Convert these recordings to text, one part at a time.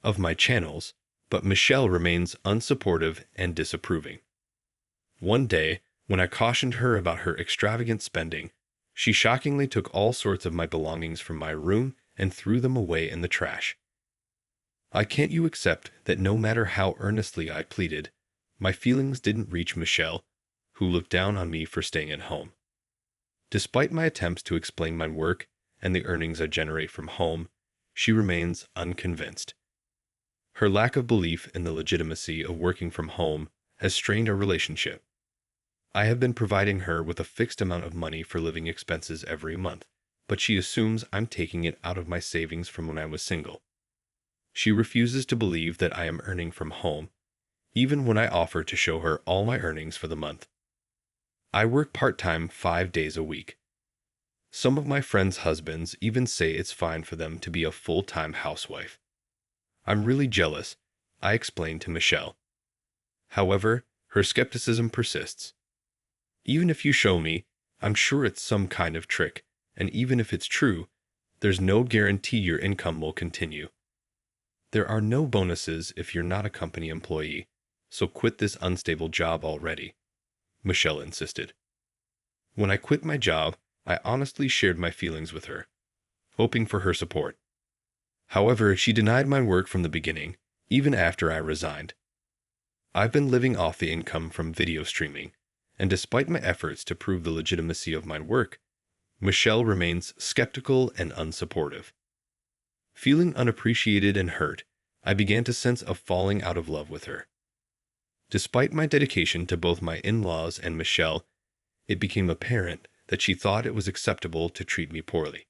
of my channels, but Michelle remains unsupportive and disapproving. One day, when I cautioned her about her extravagant spending, she shockingly took all sorts of my belongings from my room and threw them away in the trash. Can't you accept that no matter how earnestly I pleaded, my feelings didn't reach Michelle, who looked down on me for staying at home? Despite my attempts to explain my work and the earnings I generate from home, she remains unconvinced. Her lack of belief in the legitimacy of working from home has strained our relationship. I have been providing her with a fixed amount of money for living expenses every month, but she assumes I'm taking it out of my savings from when I was single. She refuses to believe that I am earning from home, even when I offer to show her all my earnings for the month. I work part-time 5 days a week. Some of my friends' husbands even say it's fine for them to be a full-time housewife. I'm really jealous, I explained to Michelle. However, her skepticism persists. Even if you show me, I'm sure it's some kind of trick, and even if it's true, there's no guarantee your income will continue. There are no bonuses if you're not a company employee, so quit this unstable job already, Michelle insisted. When I quit my job, I honestly shared my feelings with her, hoping for her support. However, she denied my work from the beginning, even after I resigned. I've been living off the income from video streaming, and despite my efforts to prove the legitimacy of my work, Michelle remains skeptical and unsupportive. Feeling unappreciated and hurt, I began to sense a falling out of love with her. Despite my dedication to both my in-laws and Michelle, it became apparent that she thought it was acceptable to treat me poorly.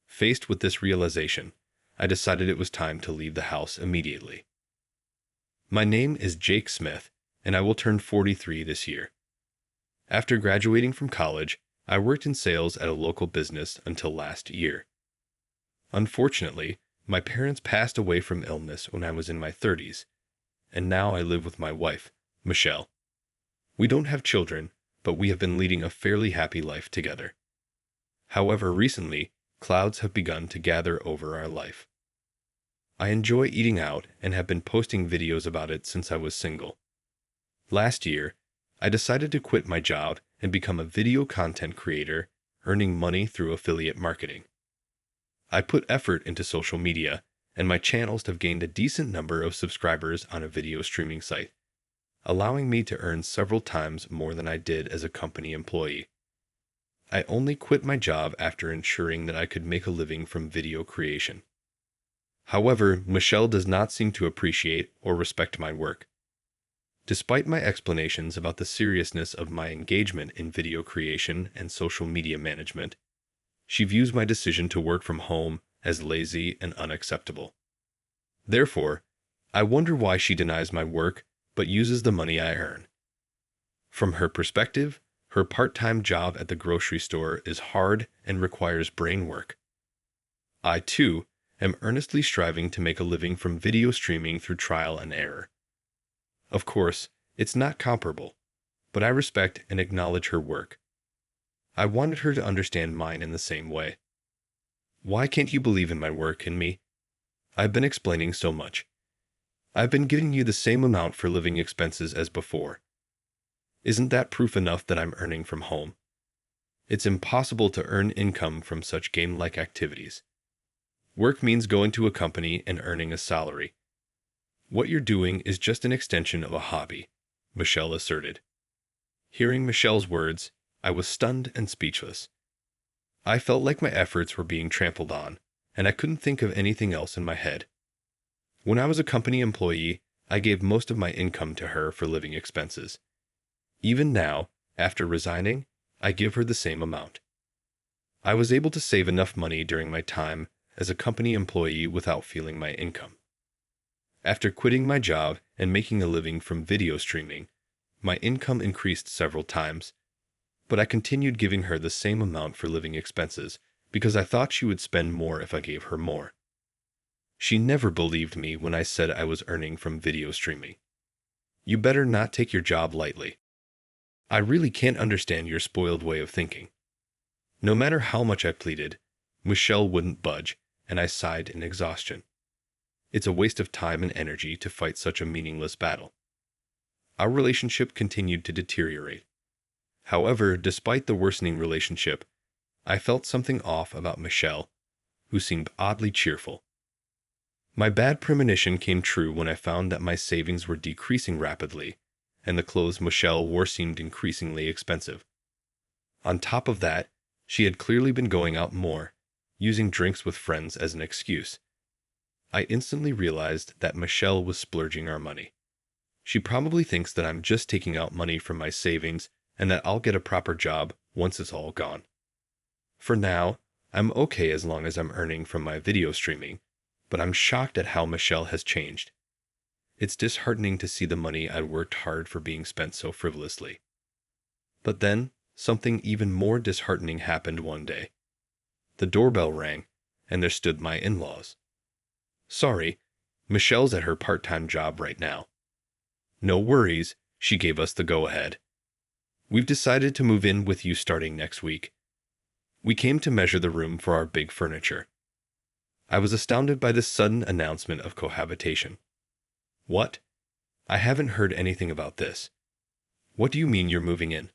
Faced with this realization, I decided it was time to leave the house immediately. My name is Jake Smith, and I will turn 43 this year. After graduating from college, I worked in sales at a local business until last year. Unfortunately, my parents passed away from illness when I was in my 30s, and now I live with my wife, Michelle. We don't have children, but we have been leading a fairly happy life together. However, recently, clouds have begun to gather over our life. I enjoy eating out and have been posting videos about it since I was single. Last year, I decided to quit my job and become a video content creator, earning money through affiliate marketing. I put effort into social media, and my channels have gained a decent number of subscribers on a video streaming site, allowing me to earn several times more than I did as a company employee. I only quit my job after ensuring that I could make a living from video creation. However, Michelle does not seem to appreciate or respect my work. Despite my explanations about the seriousness of my engagement in video creation and social media management, she views my decision to work from home as lazy and unacceptable. Therefore, I wonder why she denies my work but uses the money I earn. From her perspective, her part-time job at the grocery store is hard and requires brain work. I, too, am earnestly striving to make a living from video streaming through trial and error. Of course, it's not comparable, but I respect and acknowledge her work. I wanted her to understand mine in the same way. Why can't you believe in my work and me? I've been explaining so much. I've been giving you the same amount for living expenses as before. Isn't that proof enough that I'm earning from home? It's impossible to earn income from such game-like activities. Work means going to a company and earning a salary. What you're doing is just an extension of a hobby, Michelle asserted. Hearing Michelle's words, I was stunned and speechless. I felt like my efforts were being trampled on, and I couldn't think of anything else in my head. When I was a company employee, I gave most of my income to her for living expenses. Even now, after resigning, I give her the same amount. I was able to save enough money during my time as a company employee without feeling my income. After quitting my job and making a living from video streaming, my income increased several times, but I continued giving her the same amount for living expenses because I thought she would spend more if I gave her more. She never believed me when I said I was earning from video streaming. You better not take your job lightly. I really can't understand your spoiled way of thinking. No matter how much I pleaded, Michelle wouldn't budge, and I sighed in exhaustion. It's a waste of time and energy to fight such a meaningless battle. Our relationship continued to deteriorate. However, despite the worsening relationship, I felt something off about Michelle, who seemed oddly cheerful. My bad premonition came true when I found that my savings were decreasing rapidly, and the clothes Michelle wore seemed increasingly expensive. On top of that, she had clearly been going out more, using drinks with friends as an excuse. I instantly realized that Michelle was splurging our money. She probably thinks that I'm just taking out money from my savings and that I'll get a proper job once it's all gone. For now, I'm okay as long as I'm earning from my video streaming, but I'm shocked at how Michelle has changed. It's disheartening to see the money I'd worked hard for being spent so frivolously. But then, something even more disheartening happened one day. The doorbell rang, and there stood my in-laws. Sorry, Michelle's at her part-time job right now. No worries, she gave us the go-ahead. We've decided to move in with you starting next week. We came to measure the room for our big furniture. I was astounded by this sudden announcement of cohabitation. What? I haven't heard anything about this. What do you mean you're moving in?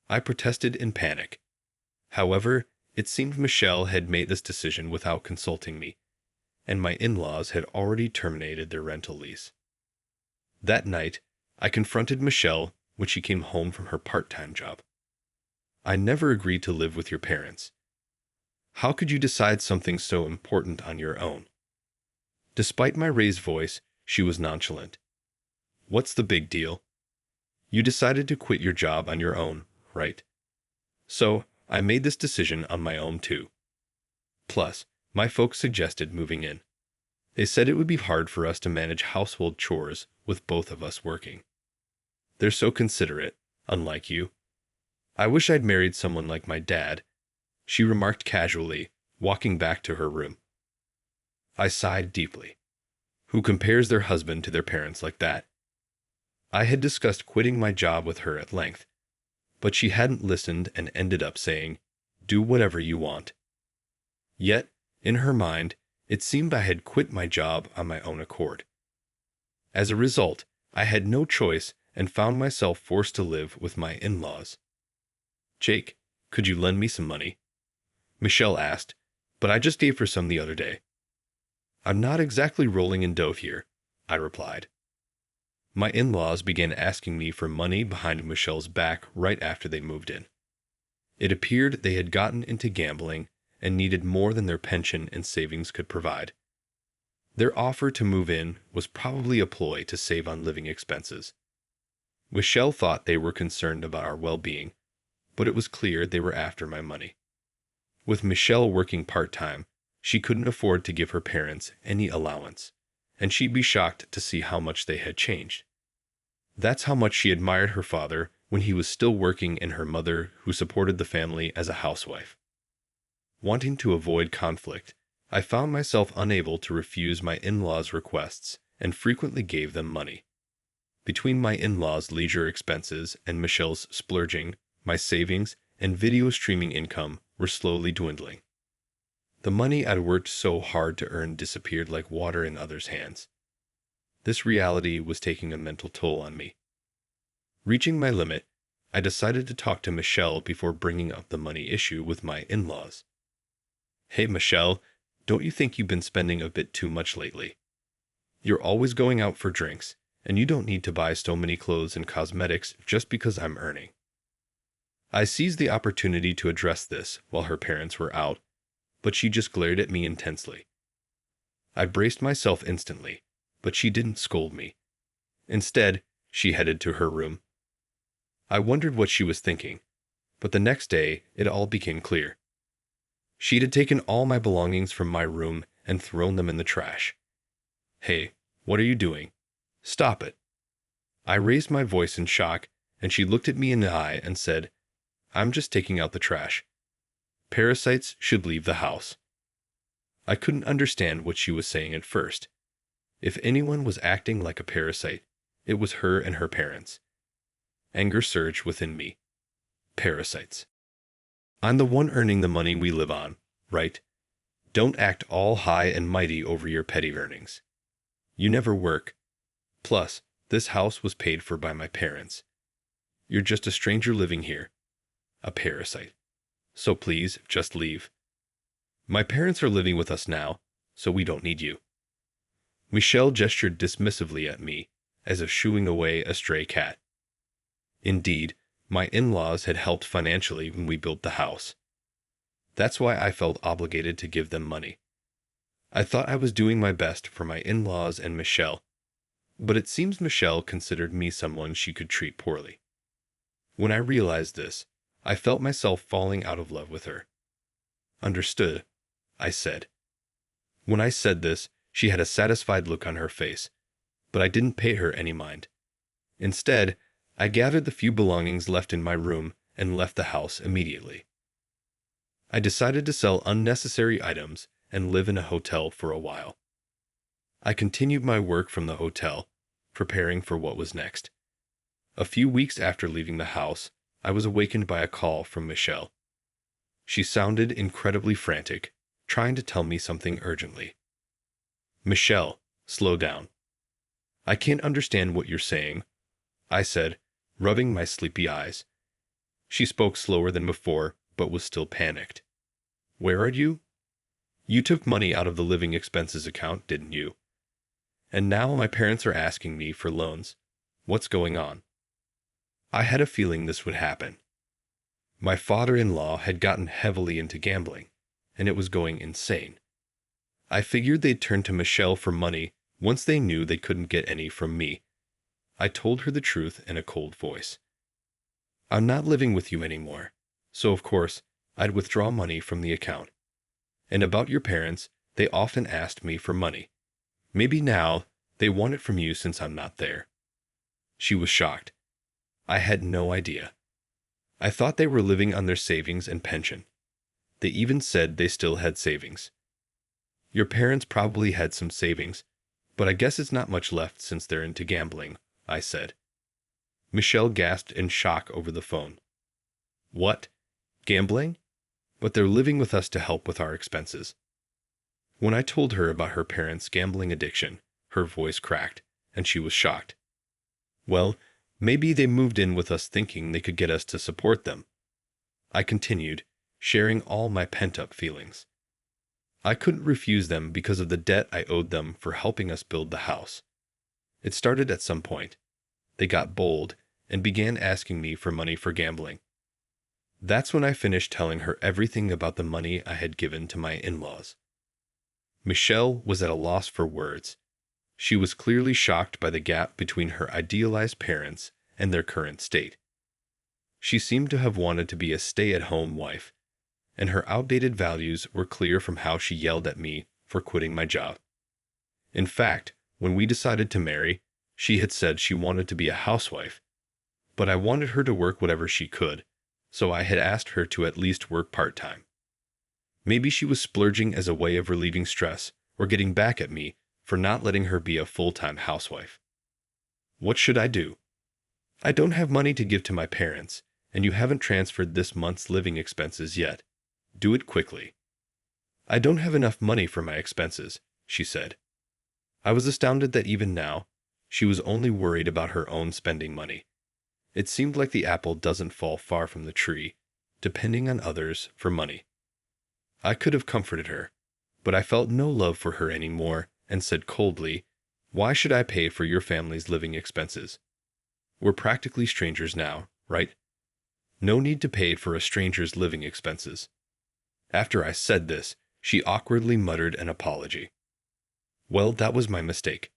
I protested in panic. However, it seemed Michelle had made this decision without consulting me, and my in-laws had already terminated their rental lease. That night, I confronted Michelle when she came home from her part-time job. I never agreed to live with your parents. How could you decide something so important on your own? Despite my raised voice, she was nonchalant. What's the big deal? You decided to quit your job on your own, right? So, I made this decision on my own too. Plus, my folks suggested moving in. They said it would be hard for us to manage household chores with both of us working. They're so considerate, unlike you. I wish I'd married someone like my dad, she remarked casually, walking back to her room. I sighed deeply. Who compares their husband to their parents like that? I had discussed quitting my job with her at length, but she hadn't listened and ended up saying, "Do whatever you want." Yet, in her mind, it seemed I had quit my job on my own accord. As a result, I had no choice and found myself forced to live with my in-laws. Jake, could you lend me some money? Michelle asked, but I just gave her some the other day. I'm not exactly rolling in dough here, I replied. My in-laws began asking me for money behind Michelle's back right after they moved in. It appeared they had gotten into gambling and needed more than their pension and savings could provide. Their offer to move in was probably a ploy to save on living expenses. Michelle thought they were concerned about our well-being, but it was clear they were after my money. With Michelle working part-time, she couldn't afford to give her parents any allowance, and she'd be shocked to see how much they had changed. That's how much she admired her father when he was still working and her mother who supported the family as a housewife. Wanting to avoid conflict, I found myself unable to refuse my in-laws' requests and frequently gave them money. Between my in-laws' leisure expenses and Michelle's splurging, my savings and video streaming income were slowly dwindling. The money I'd worked so hard to earn disappeared like water in others' hands. This reality was taking a mental toll on me. Reaching my limit, I decided to talk to Michelle before bringing up the money issue with my in-laws. Hey Michelle, don't you think you've been spending a bit too much lately? You're always going out for drinks, and you don't need to buy so many clothes and cosmetics just because I'm earning. I seized the opportunity to address this while her parents were out, but she just glared at me intensely. I braced myself instantly, but she didn't scold me. Instead, she headed to her room. I wondered what she was thinking, but the next day it all became clear. She'd had taken all my belongings from my room and thrown them in the trash. Hey, what are you doing? Stop it. I raised my voice in shock, and she looked at me in the eye and said, I'm just taking out the trash. Parasites should leave the house. I couldn't understand what she was saying at first. If anyone was acting like a parasite, it was her and her parents. Anger surged within me. Parasites. I'm the one earning the money we live on, right? Don't act all high and mighty over your petty earnings. You never work. Plus, this house was paid for by my parents. You're just a stranger living here. A parasite. So please, just leave. My parents are living with us now, so we don't need you. Michelle gestured dismissively at me, as if shooing away a stray cat. Indeed, my in-laws had helped financially when we built the house. That's why I felt obligated to give them money. I thought I was doing my best for my in-laws and Michelle, but it seems Michelle considered me someone she could treat poorly. When I realized this, I felt myself falling out of love with her. Understood, I said. When I said this, she had a satisfied look on her face, but I didn't pay her any mind. Instead, I gathered the few belongings left in my room and left the house immediately. I decided to sell unnecessary items and live in a hotel for a while. I continued my work from the hotel, preparing for what was next. A few weeks after leaving the house, I was awakened by a call from Michelle. She sounded incredibly frantic, trying to tell me something urgently. Michelle, slow down. I can't understand what you're saying, I said, rubbing my sleepy eyes. She spoke slower than before, but was still panicked. Where are you? You took money out of the living expenses account, didn't you? And now my parents are asking me for loans. What's going on? I had a feeling this would happen. My father-in-law had gotten heavily into gambling, and it was going insane. I figured they'd turn to Michelle for money once they knew they couldn't get any from me. I told her the truth in a cold voice. I'm not living with you anymore, so of course, I'd withdraw money from the account. And about your parents, they often asked me for money. Maybe now they want it from you since I'm not there. She was shocked. I had no idea. I thought they were living on their savings and pension. They even said they still had savings. Your parents probably had some savings, but I guess it's not much left since they're into gambling, I said. Michelle gasped in shock over the phone. What? Gambling? But they're living with us to help with our expenses. When I told her about her parents' gambling addiction, her voice cracked, and she was shocked. Well, maybe they moved in with us thinking they could get us to support them. I continued, sharing all my pent-up feelings. I couldn't refuse them because of the debt I owed them for helping us build the house. It started at some point. They got bold and began asking me for money for gambling. That's when I finished telling her everything about the money I had given to my in-laws. Michelle was at a loss for words. She was clearly shocked by the gap between her idealized parents and their current state. She seemed to have wanted to be a stay-at-home wife, and her outdated values were clear from how she yelled at me for quitting my job. In fact, when we decided to marry, she had said she wanted to be a housewife, but I wanted her to work whatever she could, so I had asked her to at least work part-time. Maybe she was splurging as a way of relieving stress or getting back at me for not letting her be a full-time housewife. What should I do? I don't have money to give to my parents, and you haven't transferred this month's living expenses yet. Do it quickly. I don't have enough money for my expenses, she said. I was astounded that even now, she was only worried about her own spending money. It seemed like the apple doesn't fall far from the tree, depending on others for money. I could have comforted her, but I felt no love for her anymore and said coldly, "Why should I pay for your family's living expenses? We're practically strangers now, right? No need to pay for a stranger's living expenses." After I said this, she awkwardly muttered an apology. Well, that was my mistake.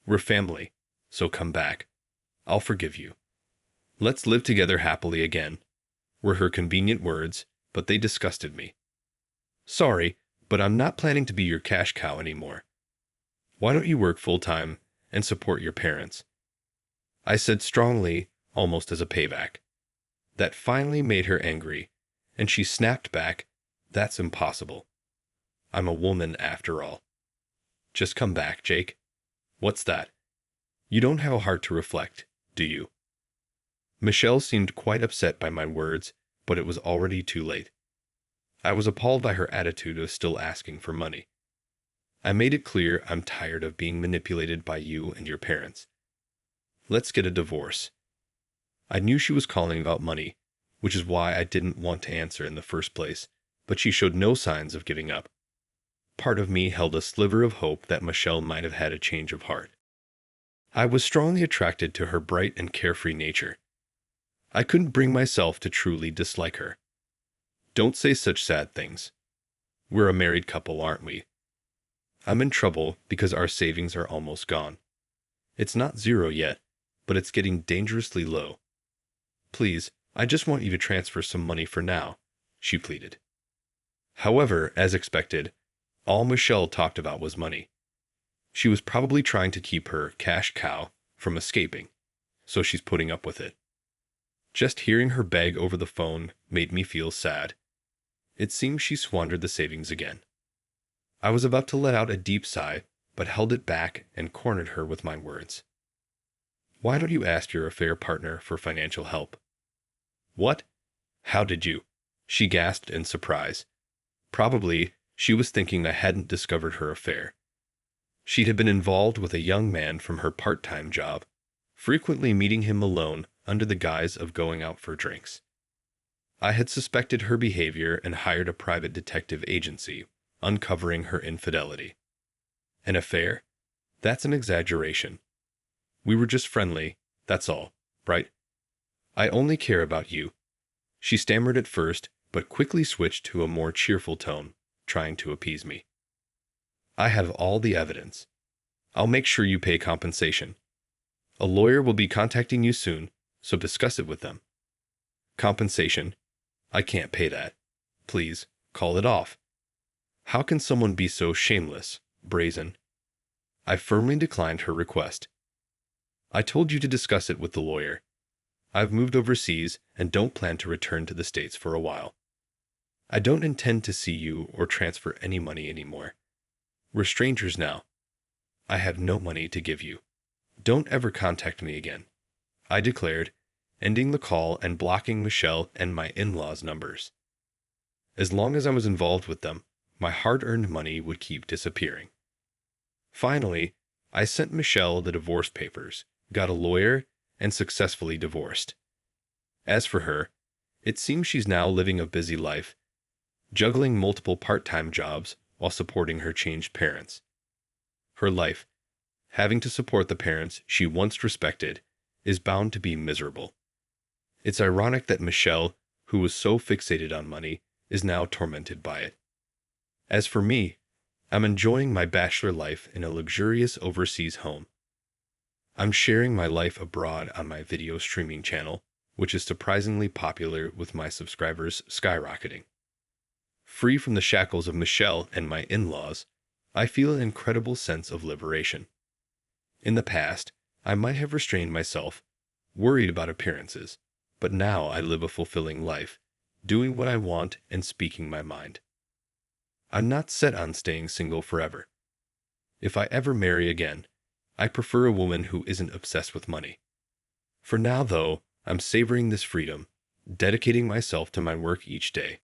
We're family, so come back. I'll forgive you. Let's live together happily again, were her convenient words, but they disgusted me. Sorry, but I'm not planning to be your cash cow anymore. Why don't you work full-time and support your parents? I said strongly, almost as a payback. That finally made her angry, and she snapped back, "That's impossible. I'm a woman after all." Just come back, Jake. What's that? You don't have a heart to reflect, do you? Michelle seemed quite upset by my words, but it was already too late. I was appalled by her attitude of still asking for money. I made it clear I'm tired of being manipulated by you and your parents. Let's get a divorce. I knew she was calling about money, which is why I didn't want to answer in the first place, but she showed no signs of giving up. Part of me held a sliver of hope that Michelle might have had a change of heart. I was strongly attracted to her bright and carefree nature. I couldn't bring myself to truly dislike her. Don't say such sad things. We're a married couple, aren't we? I'm in trouble because our savings are almost gone. It's not zero yet, but it's getting dangerously low. Please, I just want you to transfer some money for now, she pleaded. However, as expected, all Michelle talked about was money. She was probably trying to keep her cash cow from escaping, so she's putting up with it. Just hearing her beg over the phone made me feel sad. It seemed she squandered the savings again. I was about to let out a deep sigh, but held it back and cornered her with my words. Why don't you ask your affair partner for financial help? What? How did you? She gasped in surprise. Probably she was thinking I hadn't discovered her affair. She'd have been involved with a young man from her part-time job, frequently meeting him alone under the guise of going out for drinks. I had suspected her behavior and hired a private detective agency, uncovering her infidelity. An affair? That's an exaggeration. We were just friendly, that's all, right? I only care about you. She stammered at first, but quickly switched to a more cheerful tone, trying to appease me. I have all the evidence. I'll make sure you pay compensation. A lawyer will be contacting you soon, so discuss it with them. Compensation? I can't pay that. Please, call it off. How can someone be so shameless, brazen? I firmly declined her request. I told you to discuss it with the lawyer. I've moved overseas and don't plan to return to the States for a while. I don't intend to see you or transfer any money anymore. We're strangers now. I have no money to give you. Don't ever contact me again, I declared, ending the call and blocking Michelle and my in-laws' numbers. As long as I was involved with them, my hard-earned money would keep disappearing. Finally, I sent Michelle the divorce papers, got a lawyer, and successfully divorced. As for her, it seems she's now living a busy life, juggling multiple part-time jobs while supporting her changed parents. Her life, having to support the parents she once respected, is bound to be miserable. It's ironic that Michelle, who was so fixated on money, is now tormented by it. As for me, I'm enjoying my bachelor life in a luxurious overseas home. I'm sharing my life abroad on my video streaming channel, which is surprisingly popular with my subscribers skyrocketing. Free from the shackles of Michelle and my in-laws, I feel an incredible sense of liberation. In the past, I might have restrained myself, worried about appearances, but now I live a fulfilling life, doing what I want and speaking my mind. I'm not set on staying single forever. If I ever marry again, I prefer a woman who isn't obsessed with money. For now, though, I'm savoring this freedom, dedicating myself to my work each day.